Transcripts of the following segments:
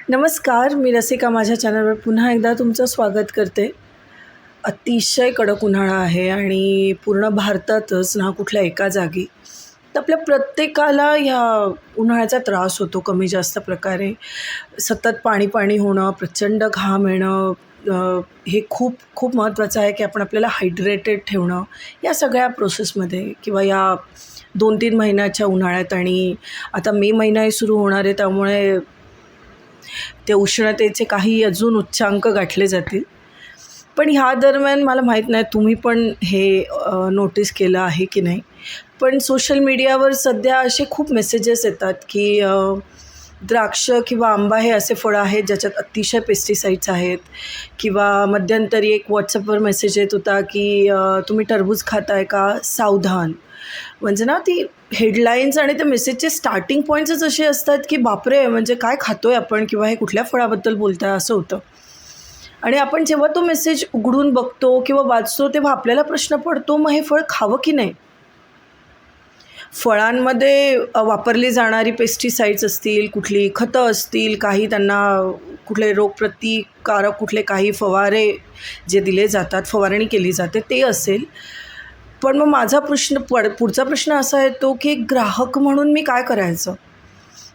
नमस्कार, मी रसिका माझ्या चॅनलवर पुन्हा एकदा तुमचं स्वागत करते. अतिशय कडक उन्हाळा आहे आणि पूर्ण भारतातच ना कुठल्या एका जागी तर आपल्या प्रत्येकाला ह्या उन्हाळ्याचा त्रास होतो कमी जास्त प्रकारे. सतत पाणी होणं, प्रचंड घाम येणं, हे खूप खूप महत्त्वाचं आहे की आपण आपल्याला हायड्रेटेड ठेवणं या सगळ्या प्रोसेसमध्ये किंवा या 2-3 महिन्याच्या उन्हाळ्यात. आणि आता मे महिनाही सुरू होणार आहे, त्यामुळे ते उष्णतेचे काही अजून उच्चांक गाठले जातील. पण ह्या दरम्यान मला माहीत नाही तुम्ही पण हे नोटीस केलं आहे की नाही, पण सोशल मीडियावर सध्या असे खूप मेसेजेस येतात की द्राक्ष किंवा आंबा हे असे फळं आहेत ज्याच्यात अतिशय पेस्टिसाइड्स आहेत. किंवा मध्यंतरी एक व्हॉट्सअपवर मेसेज येत होता की तुम्ही टरबूज खाताय का, सावधान. म्हणजे ना ती हेडलाईन्स आणि त्या मेसेजचे स्टार्टिंग पॉईंट्सच असे असतात की बापरे, म्हणजे काय खातोय आपण किंवा हे कुठल्या फळाबद्दल बोलताय असं होतं. आणि आपण जेव्हा तो मेसेज उघडून बघतो किंवा वाचतो तेव्हा आपल्याला प्रश्न पडतो, मग हे फळ खावं की नाही. फळांमध्ये वापरली जाणारी पेस्टिसाइड्स असतील, कुठली खतं असतील, काही त्यांना कुठले रोगप्रतिकारक कुठले काही फवारे जे दिले जातात, फवारणी केली जाते ते असेल. पण मग माझा पुढचा प्रश्न असा येतो की एक ग्राहक म्हणून मी काय करायचं.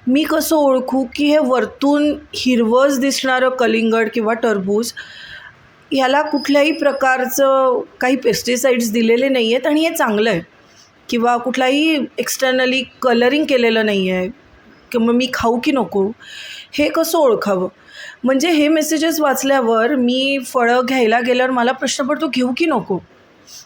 मी कसं ओळखू की हे वरतून हिरवंच दिसणारं कलिंगड किंवा टरबूज ह्याला कुठल्याही प्रकारचं काही पेस्टिसाइड्स दिलेले नाही आहेत आणि हे चांगलं आहे, किंवा कुठलाही एक्सटर्नली कलरिंग केलेलं नाही आहे, किंवा मी खाऊ की नको, हे कसं ओळखावं. म्हणजे हे मेसेजेस वाचल्यावर मी फळं घ्यायला गेल्यावर मला प्रश्न पडतो, घेऊ की नको.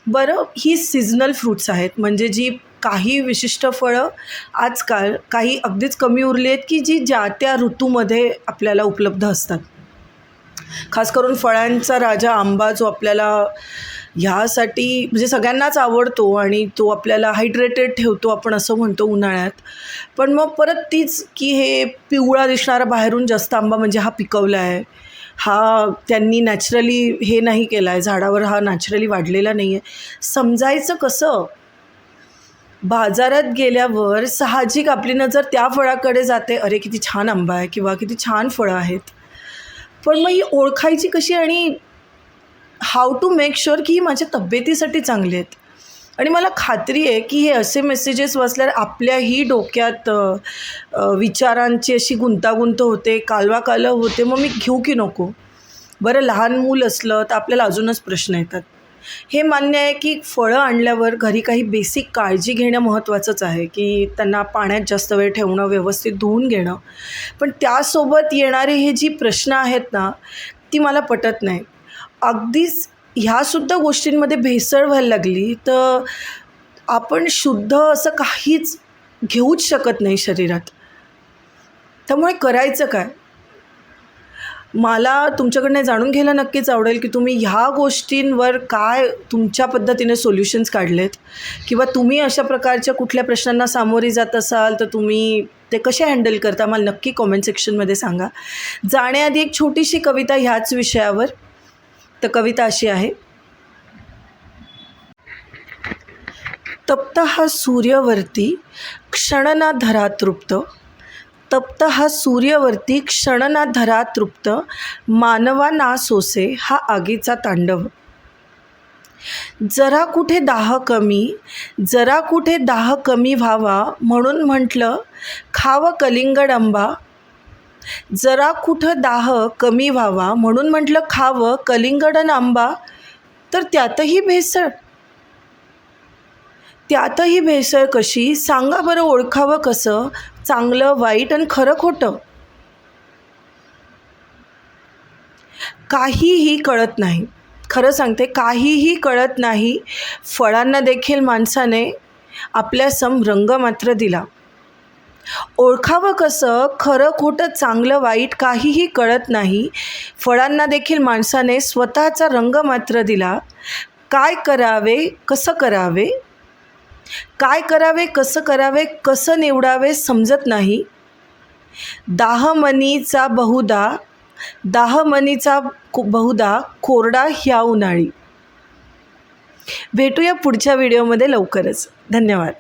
बरं, ही सीझनल फ्रूट्स आहेत, म्हणजे जी काही विशिष्ट फळं आजकाल काही अगदीच कमी उरली आहेत की जी ज्या त्या ऋतूमध्ये आपल्याला उपलब्ध असतात. खास करून फळांचा राजा आंबा जो आपल्याला ह्यासाठी म्हणजे सगळ्यांनाच आवडतो आणि तो आपल्याला हायड्रेटेड ठेवतो आपण असं म्हणतो उन्हाळ्यात. पण मग परत तीच की हे पिवळा दिसणारा बाहेरून जास्त आंबा म्हणजे हा पिकवला आहे, हा त्यांनी नॅचरली हे नाही केला आहे, झाडावर हा नॅचरली वाढलेला नाही आहे. समजायचं कसं. बाजारात गेल्यावर साहजिक आपली नजर त्या फळाकडे जाते, अरे किती छान आंबा आहे किंवा किती छान फळं आहेत. पण मग ही ओळखायची कशी आणि हाऊ टू मेक शुअर की ही माझ्या तब्येतीसाठी चांगली आहेत. आणि मला खात्री आहे की हे असे मेसेजेस वाचल्यावर आपल्याही डोक्यात विचारांची अशी गुंतागुंत होते, कालवाकालव होते, मग मी घेऊ की नको. बरं, लहान मूल असलं तर आपल्याला अजूनच प्रश्न येतात. हे मान्य आहे की फळं आणल्यावर घरी काही बेसिक काळजी घेणं महत्त्वाचंच आहे, की त्यांना पाण्यात जास्त वेळ ठेवणं, व्यवस्थित धुवून घेणं. पण त्यासोबत येणारे हे जी प्रश्न आहेत ना, ती मला पटत नाही. अगदीच ह्यासुद्धा गोष्टींमध्ये भेसळ व्हायला लागली तर आपण शुद्ध असं काहीच घेऊच शकत नाही शरीरात. त्यामुळे करायचं काय. मला तुमच्याकडनं जाणून घ्यायला नक्कीच आवडेल की तुम्ही ह्या गोष्टींवर काय तुमच्या पद्धतीने सोल्युशन्स काढलेत, किंवा तुम्ही अशा प्रकारच्या कुठल्या प्रश्नांना सामोरी जात असाल तर तुम्ही ते कसे हँडल करता मला नक्की कॉमेंट सेक्शनमध्ये सांगा. जाण्याआधी एक छोटीशी कविता ह्याच विषयावर. तर कविता अशी आहे. तप्त हा सूर्यवरती क्षण ना धरा तृप्त, तप्त हा सूर्यवरती क्षण ना धरा तृप्त, मानवा ना सोसे हा आगीचा तांडव. जरा कुठे दाह कमी, जरा कुठे दाह कमी व्हावा म्हणून म्हटलं खावं कलिंगड आंबा. जरा कुठं दाह कमी व्हावा म्हणून म्हटलं खावं कलिंगड आणि आंबा, तर त्यातही भेसळ. त्यातही भेसळ कशी सांगा बरं, ओळखावं कसं चांगलं वाईट आणि खरं खोटं. काहीही कळत नाही, खरं सांगते काहीही कळत नाही. फळांना देखील माणसाने आपल्यासम रंग मात्र दिला. ओळखावं कसं खरं खोटं चांगलं वाईट काहीही कळत नाही. फळांना देखील माणसाने स्वतःचा रंग मात्र दिला. काय करावे कसं करावे, काय करावे कसं करावे, कसं निवडावे समजत नाही. दाहमनीचा बहुधा कोरडा ह्या उन्हाळी. भेटूया पुढच्या व्हिडिओमध्ये लवकरच. धन्यवाद.